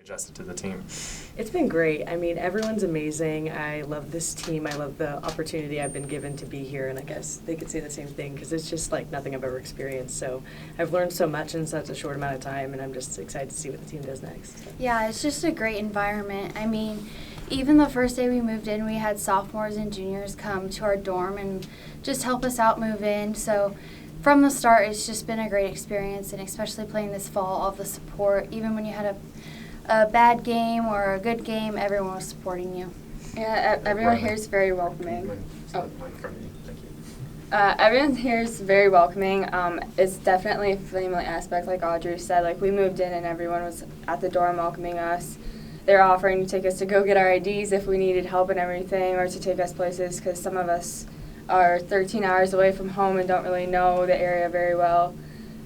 Adjusted to the team. It's been great. I mean, everyone's amazing. I love this team. I love the opportunity I've been given to be here, and I guess they could say the same thing because it's just like nothing I've ever experienced. So I've learned so much in such a short amount of time, and I'm just excited to see what the team does next. Yeah, it's just a great environment. I mean, even the first day we moved in, we had sophomores and juniors come to our dorm and just help us out move in. So from the start, it's just been a great experience, and especially playing this fall, all the support, even when you had a bad game or a good game, everyone was supporting you. Yeah, everyone here is very welcoming. Thank you. Everyone here is very welcoming. It's definitely a family aspect, like Audrey said. Like, we moved in and everyone was at the dorm welcoming us. They're offering to take us to go get our IDs if we needed help and everything, or to take us places, because some of us are 13 hours away from home and don't really know the area very well.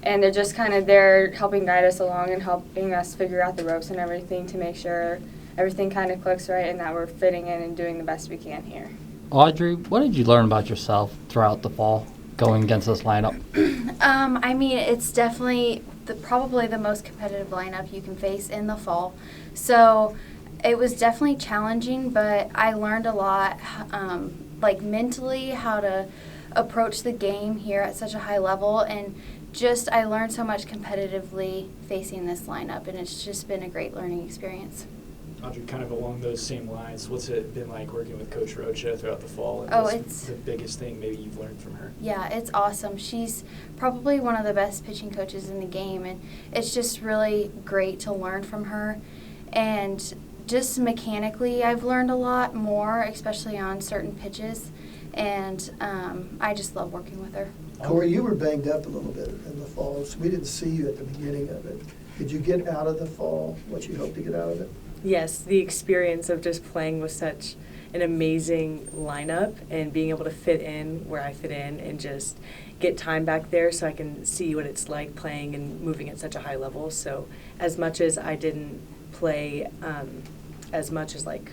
And they're just kind of there helping guide us along and helping us figure out the ropes and everything to make sure everything kind of clicks right and that we're fitting in and doing the best we can here. Audrey, what did you learn about yourself throughout the fall going against this lineup? I mean, it's definitely probably the most competitive lineup you can face in the fall. So it was definitely challenging, but I learned a lot, like mentally, how to approach the game here at such a high level, and just I learned so much competitively facing this lineup, and it's just been a great learning experience. Audrey, kind of along those same lines, what's it been like working with Coach Rocha throughout the fall? And It's the biggest thing maybe you've learned from her? Yeah, it's awesome. She's probably one of the best pitching coaches in the game, and it's just really great to learn from her. And just mechanically, I've learned a lot more, especially on certain pitches, and I just love working with her. Corri, you were banged up a little bit in the fall, so we didn't see you at the beginning of it. Did you get out of the fall what you hoped to get out of it? Yes, the experience of just playing with such an amazing lineup and being able to fit in where I fit in and just get time back there so I can see what it's like playing and moving at such a high level. So as much as I didn't play as much as like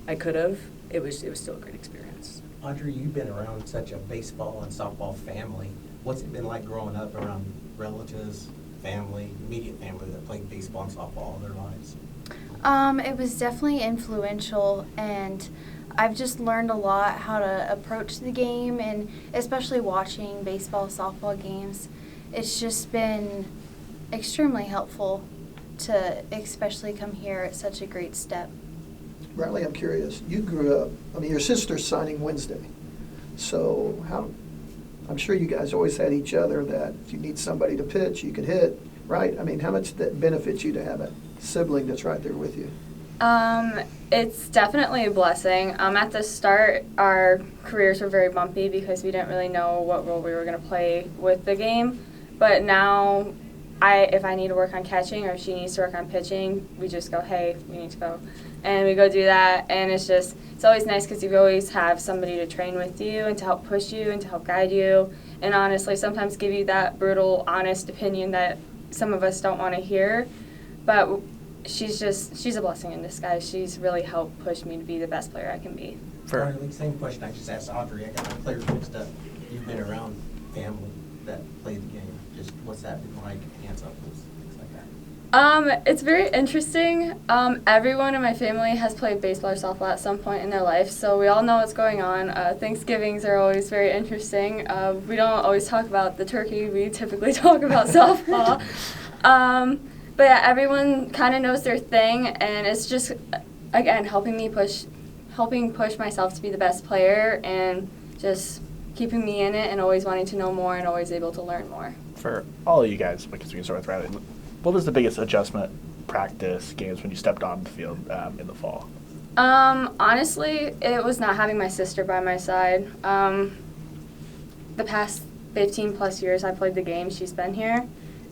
I could have, it was still a great experience. Audrey, you've been around such a baseball and softball family. What's it been like growing up around relatives, family, immediate family that played baseball and softball all their lives? It was definitely influential, and I've just learned a lot how to approach the game, and especially watching baseball, softball games. It's just been extremely helpful to especially come here at such a great step. Riley, I'm curious. You grew up, I mean, your sister's signing Wednesday. So I'm sure you guys always had each other that if you need somebody to pitch, you can hit, right? I mean, how much that benefits you to have a sibling that's right there with you? It's definitely a blessing. At the start, our careers were very bumpy because we didn't really know what role we were going to play with the game. But now, if I need to work on catching or if she needs to work on pitching, we just go, hey, we need to go. And we go do that, and it's always nice because you always have somebody to train with you and to help push you and to help guide you, and honestly sometimes give you that brutal, honest opinion that some of us don't want to hear. But she's a blessing in disguise. She's really helped push me to be the best player I can be. Riley, same question I just asked Audrey. I got my players mixed up. You've been around family that played the game. Just what's that been like? Hands up, things like that. It's very interesting. Everyone in my family has played baseball or softball at some point in their life, so we all know what's going on. Thanksgivings are always very interesting. We don't always talk about the turkey. We typically talk about softball. But yeah, everyone kind of knows their thing, and it's just, again, helping push myself to be the best player and just keeping me in it and always wanting to know more and always able to learn more. For all of you guys, because we can start with Riley, what was the biggest adjustment, practice, games when you stepped on the field in the fall? Honestly, it was not having my sister by my side. The past 15 plus years I played the game, she's been here,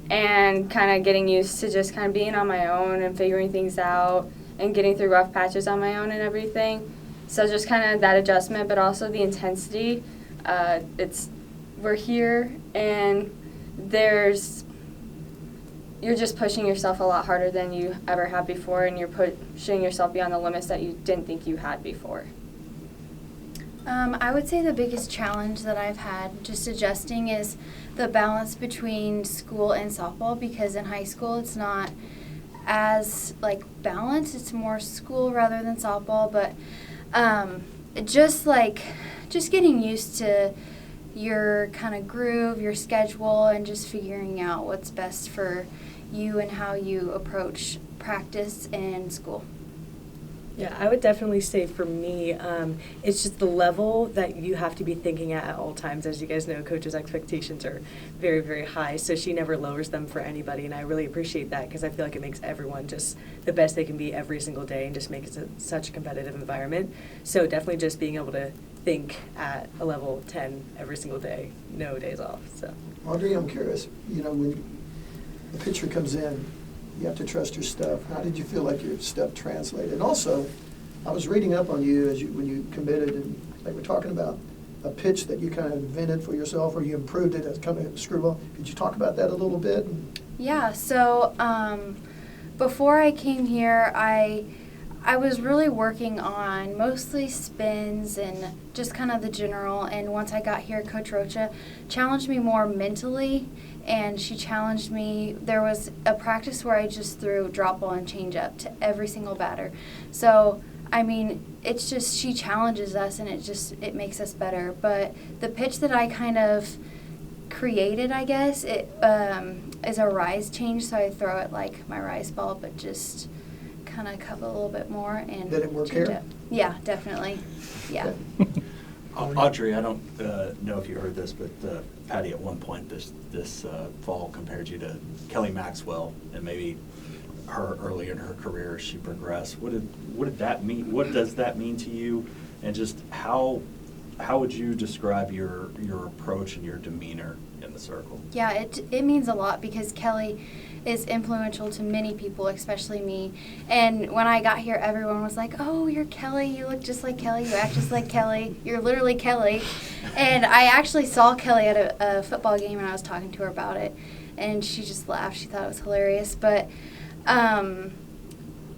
and kind of getting used to just kind of being on my own and figuring things out and getting through rough patches on my own and everything. So just kind of that adjustment, but also the intensity. We're here, and you're just pushing yourself a lot harder than you ever have before, and you're pushing yourself beyond the limits that you didn't think you had before. I would say the biggest challenge that I've had just adjusting is the balance between school and softball, because in high school it's not as like balanced. It's more school rather than softball, but just getting used to your kind of groove, your schedule, and just figuring out what's best for you and how you approach practice and school. Yeah, I would definitely say for me, it's just the level that you have to be thinking at all times. As you guys know, Coach's expectations are very, very high, so she never lowers them for anybody, and I really appreciate that because I feel like it makes everyone just the best they can be every single day and just makes it such a competitive environment. So definitely just being able to think at a level 10 every single day, no days off. So, Audrie, I'm curious, when the pitcher comes in, you have to trust your stuff. How did you feel like your stuff translated? And also, I was reading up on you when you committed, and they were talking about a pitch that you kind of invented for yourself, or you improved it as coming a screwball. Could you talk about that a little bit? Yeah. So before I came here, I was really working on mostly spins and just kind of the general. And once I got here, Coach Rocha challenged me more mentally. And she challenged me. There was a practice where I just threw drop ball and change up to every single batter. So, I mean, it's just, she challenges us and it makes us better. But the pitch that I kind of created, I guess, it is a rise change. So I throw it like my rise ball, but just kind of cup it a little bit more and did it work change here? up. Yeah, definitely. Yeah. Audrie, I don't know if you heard this, but Patty at one point this fall compared you to Kelly Maxwell, and maybe her early in her career she progressed. What did that mean? What does that mean to you? And just how would you describe your approach and your demeanor in the circle? Yeah, it means a lot because Kelly is influential to many people, especially me. And when I got here, everyone was like, "Oh, you're Kelly. You look just like Kelly. You act just like Kelly. You're literally Kelly." And I actually saw Kelly at a football game, and I was talking to her about it, and she just laughed. She thought it was hilarious. But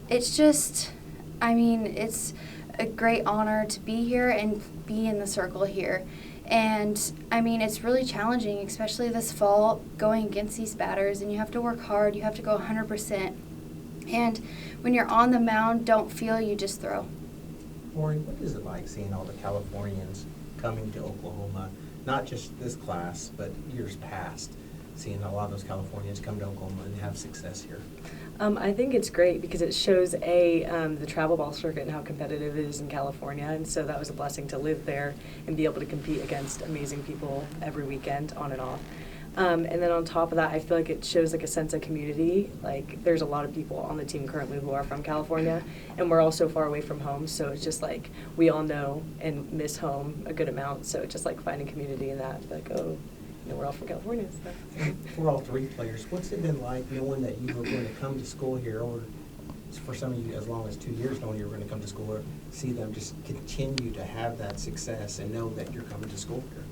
it's just, I mean, it's a great honor to be here and be in the circle here. And, I mean, it's really challenging, especially this fall, going against these batters, and you have to work hard. You have to go 100%. And when you're on the mound, don't feel, you just throw. Corri, what is it like seeing all the Californians coming to Oklahoma, not just this class, but years past, seeing a lot of those Californians come to Oklahoma and have success here? I think it's great because it shows the travel ball circuit and how competitive it is in California, and so that was a blessing to live there and be able to compete against amazing people every weekend on and off. And then on top of that, I feel like it shows like a sense of community. Like there's a lot of people on the team currently who are from California, and we're all so far away from home, so it's just like we all know and miss home a good amount. So it's just like finding community in that. Like, oh, we're all from California. So. For all three players, what's it been like knowing that you were going to come to school here, or for some of you as long as 2 years knowing you were going to come to school, or see them just continue to have that success and know that you're coming to school here?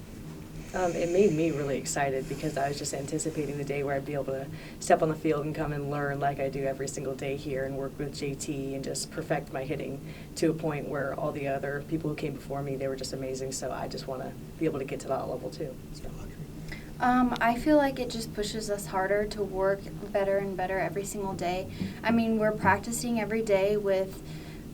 It made me really excited because I was just anticipating the day where I'd be able to step on the field and come and learn like I do every single day here and work with JT and just perfect my hitting to a point where all the other people who came before me, they were just amazing. So I just want to be able to get to that level too. So. I feel like it just pushes us harder to work better and better every single day. I mean, we're practicing every day with,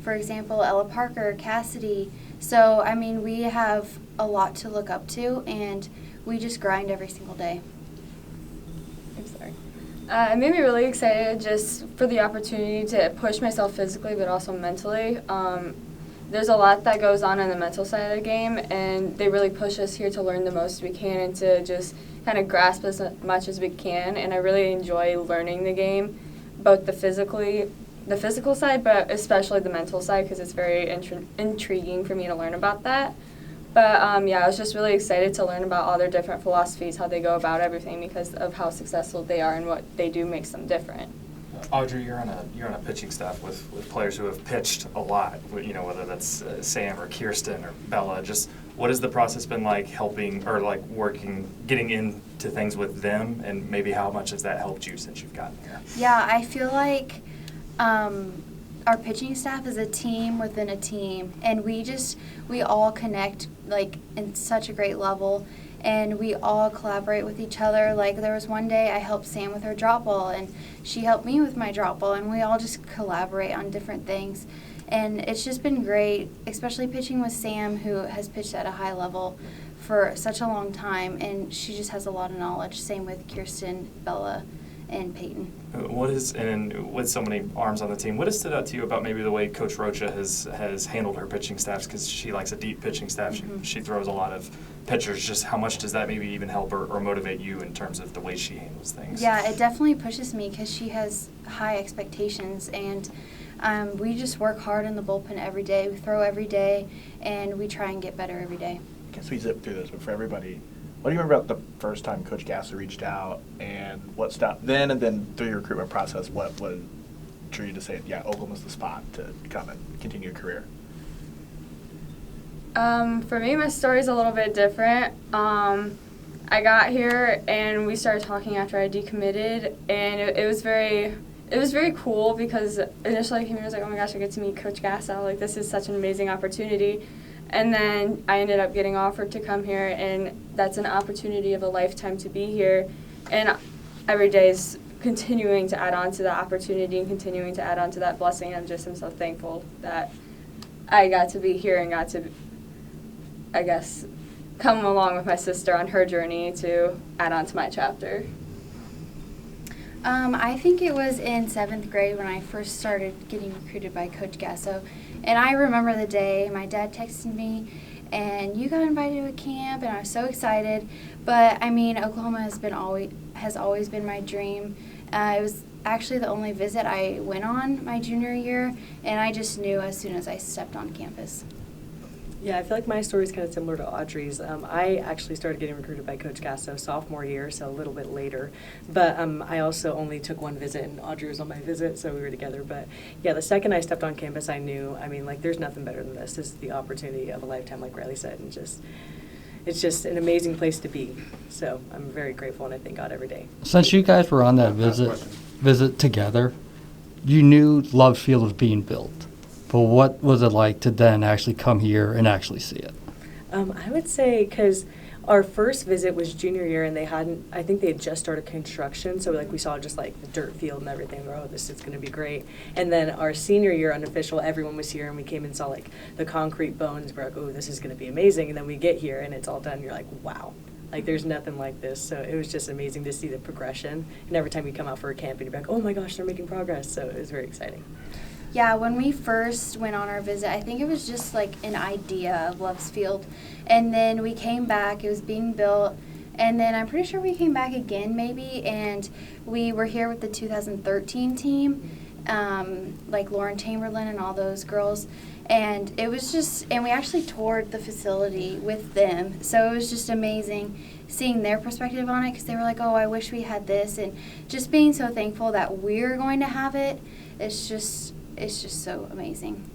for example, Ella Parker, Cassidy. So, I mean, we have a lot to look up to, and we just grind every single day. I'm sorry. It made me really excited just for the opportunity to push myself physically but also mentally. There's a lot that goes on in the mental side of the game, and they really push us here to learn the most we can and to just kind of grasp as much as we can. And I really enjoy learning the game, both the physical side, but especially the mental side, because it's very intriguing for me to learn about that. But yeah, I was just really excited to learn about all their different philosophies, how they go about everything, because of how successful they are and what they do makes them different. Audrie, you're on a pitching staff with players who have pitched a lot. Whether that's Sam or Kirsten or Bella. Just what has the process been like helping or like getting into things with them, and maybe how much has that helped you since you've gotten here? Yeah, I feel like our pitching staff is a team within a team, and we all connect like in such a great level. and we all collaborate with each other. Like there was one day I helped Sam with her drop ball, and she helped me with my drop ball, and we all just collaborate on different things. And it's just been great, especially pitching with Sam, who has pitched at a high level for such a long time, and she just has a lot of knowledge. Same with Kirsten, Bella, and Peyton. And with so many arms on the team, what has stood out to you about maybe the way Coach Rocha has handled her pitching staffs? Because she likes a deep pitching staff. Mm-hmm. She throws a lot of pitchers. Just how much does that maybe even help or motivate you in terms of the way she handles things? Yeah, it definitely pushes me because she has high expectations, and we just work hard in the bullpen every day. We throw every day, and we try and get better every day. I guess we zip through this, but for everybody, what do you remember about the first time Coach Gasser reached out, and what stopped then, and then through your recruitment process, what drew you to say, yeah, Oklahoma's the spot to come and continue your career? For me, my story's a little bit different. I got here and we started talking after I decommitted, and it was very cool because initially I came here, I was like, oh my gosh, I get to meet Coach Gasser. Like, this is such an amazing opportunity. And then I ended up getting offered to come here, and that's an opportunity of a lifetime to be here. And every day is continuing to add on to that opportunity and continuing to add on to that blessing. I'm so thankful that I got to be here and got to, I guess, come along with my sister on her journey to add on to my chapter. I think it was in 7th grade when I first started getting recruited by Coach Gasso. And I remember the day my dad texted me, and you got invited to a camp, and I was so excited. But, I mean, Oklahoma has always been my dream. It was actually the only visit I went on my junior year, and I just knew as soon as I stepped on campus. Yeah, I feel like my story is kind of similar to Audrey's. I actually started getting recruited by Coach Gasso sophomore year, so a little bit later. But I also only took one visit, and Audrey was on my visit, so we were together. But yeah, the second I stepped on campus, I knew, there's nothing better than this. This is the opportunity of a lifetime, like Riley said, and it's just an amazing place to be. So I'm very grateful, and I thank God every day. Since you guys were on that visit together, you knew Love Field was being built. But what was it like to then actually come here and actually see it? I would say because our first visit was junior year, and I think they had just started construction, so we saw just like the dirt field and everything. Oh, this is going to be great. And then our senior year unofficial, everyone was here, and we came and saw like the concrete bones. We're like, oh, this is going to be amazing. And then we get here, and it's all done. You're like, wow. Like, there's nothing like this. So it was just amazing to see the progression. And every time you come out for a camp, you're like, oh my gosh, they're making progress. So it was very exciting. Yeah, when we first went on our visit, I think it was just like an idea of Love's Field. And then we came back, it was being built, and then I'm pretty sure we came back again maybe, and we were here with the 2013 team, like Lauren Chamberlain and all those girls. And it was just, and we actually toured the facility with them. So it was just amazing seeing their perspective on it, because they were like, oh, I wish we had this. And just being so thankful that we're going to have it, it's just so amazing.